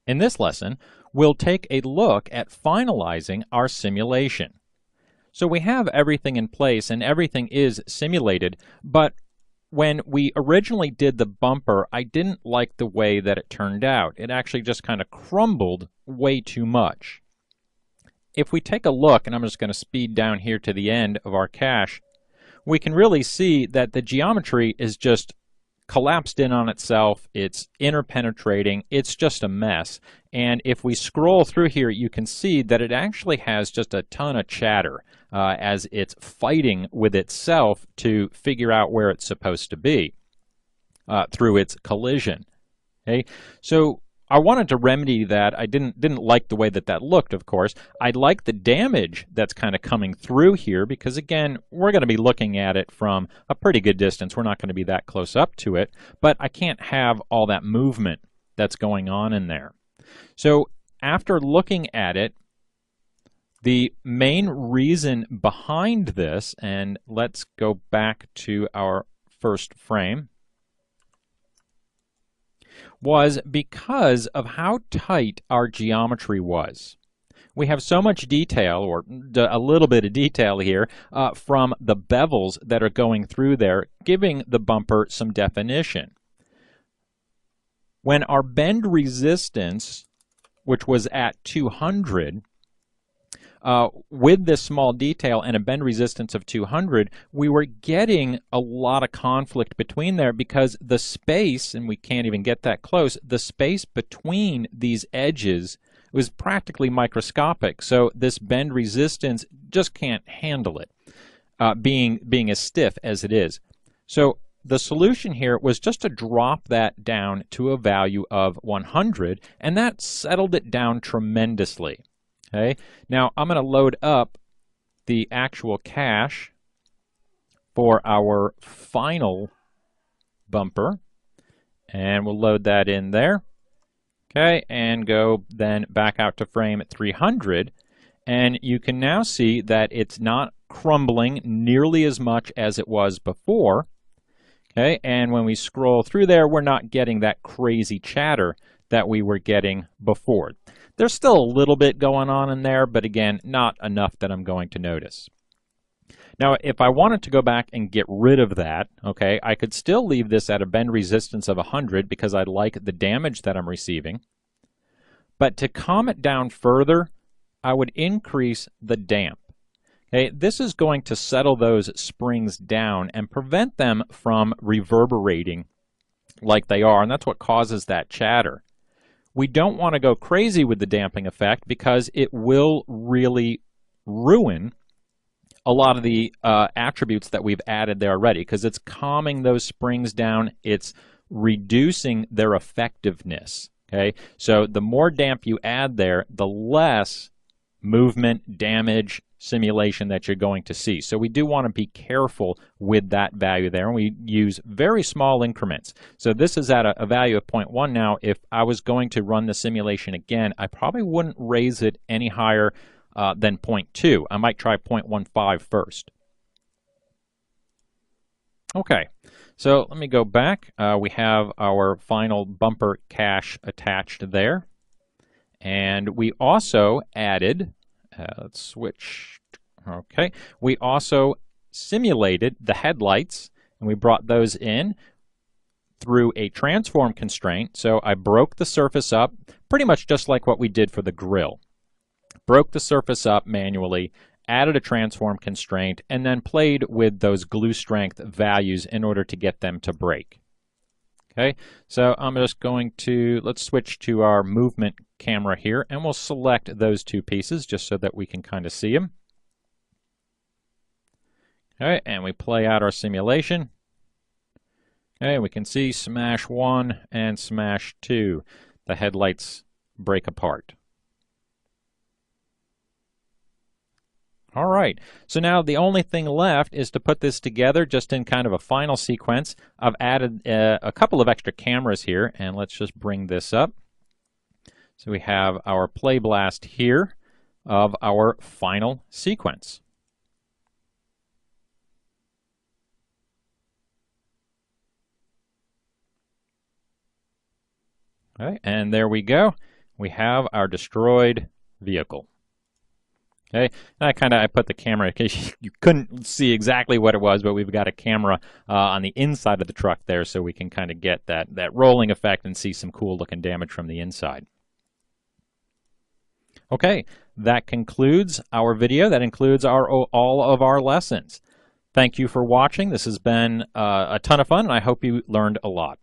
In this lesson, we'll take a look at finalizing our simulation. So we have everything in place and everything is simulated, but when we originally did the bumper, I didn't like the way that it turned out. It actually just kind of crumbled way too much. If we take a look, and I'm just going to speed down here to the end of our cache, we can really see that the geometry is just collapsed in on itself. It's interpenetrating. It's just a mess. And if we scroll through here, you can see that it actually has just a ton of chatter as it's fighting with itself to figure out where it's supposed to be through its collision. Okay, so I wanted to remedy that. I didn't like the way that that looked, of course. I like the damage that's kind of coming through here because, again, we're going to be looking at it from a pretty good distance. We're not going to be that close up to it, but I can't have all that movement that's going on in there. So after looking at it, the main reason behind this, and let's go back to our first frame, was because of how tight our geometry was. We have so much detail, or a little bit of detail here, from the bevels that are going through there, giving the bumper some definition. When our bend resistance, which was at 200, with this small detail and a bend resistance of 200, we were getting a lot of conflict between there because the space, and we can't even get that close, the space between these edges was practically microscopic. So this bend resistance just can't handle it, being as stiff as it is. So the solution here was just to drop that down to a value of 100, and that settled it down tremendously. Okay, now I'm going to load up the actual cache for our final bumper, and we'll load that in there. Okay, and go then back out to frame 300, and you can now see that it's not crumbling nearly as much as it was before. Okay, and when we scroll through there, we're not getting that crazy chatter that we were getting before. There's still a little bit going on in there, but again, not enough that I'm going to notice. Now, if I wanted to go back and get rid of that, okay, I could still leave this at a bend resistance of 100 because I like the damage that I'm receiving. But to calm it down further, I would increase the damp. Okay, this is going to settle those springs down and prevent them from reverberating like they are, and that's what causes that chatter. We don't want to go crazy with the damping effect because it will really ruin a lot of the attributes that we've added there already, because it's calming those springs down, it's reducing their effectiveness. Okay, so the more damp you add there, the less movement, damage, simulation that you're going to see. So we do want to be careful with that value there, and we use very small increments. So this is at a value of 0.1 now. If I was going to run the simulation again, I probably wouldn't raise it any higher than 0.2. I might try 0.15 first. Okay, so let me go back. We have our final bumper cache attached there. And we also added, let's switch, okay, we also simulated the headlights, and we brought those in through a transform constraint. So I broke the surface up, pretty much just like what we did for the grill. Broke the surface up manually, added a transform constraint, and then played with those glue strength values in order to get them to break. Okay, so I'm just going to, let's switch to our movement camera here, and we'll select those two pieces just so that we can kind of see them. Okay, and we play out our simulation. Okay, we can see smash 1 and smash 2. The headlights break apart. All right, so now the only thing left is to put this together just in kind of a final sequence. I've added a couple of extra cameras here, and let's just bring this up. So we have our play blast here of our final sequence. Okay, and there we go. we have our destroyed vehicle. Okay, and I put the camera in case you couldn't see exactly what it was, but we've got a camera on the inside of the truck there, so we can kind of get that rolling effect and see some cool looking damage from the inside. Okay, that concludes our video. That includes all of our lessons. Thank you for watching. This has been a ton of fun, and I hope you learned a lot.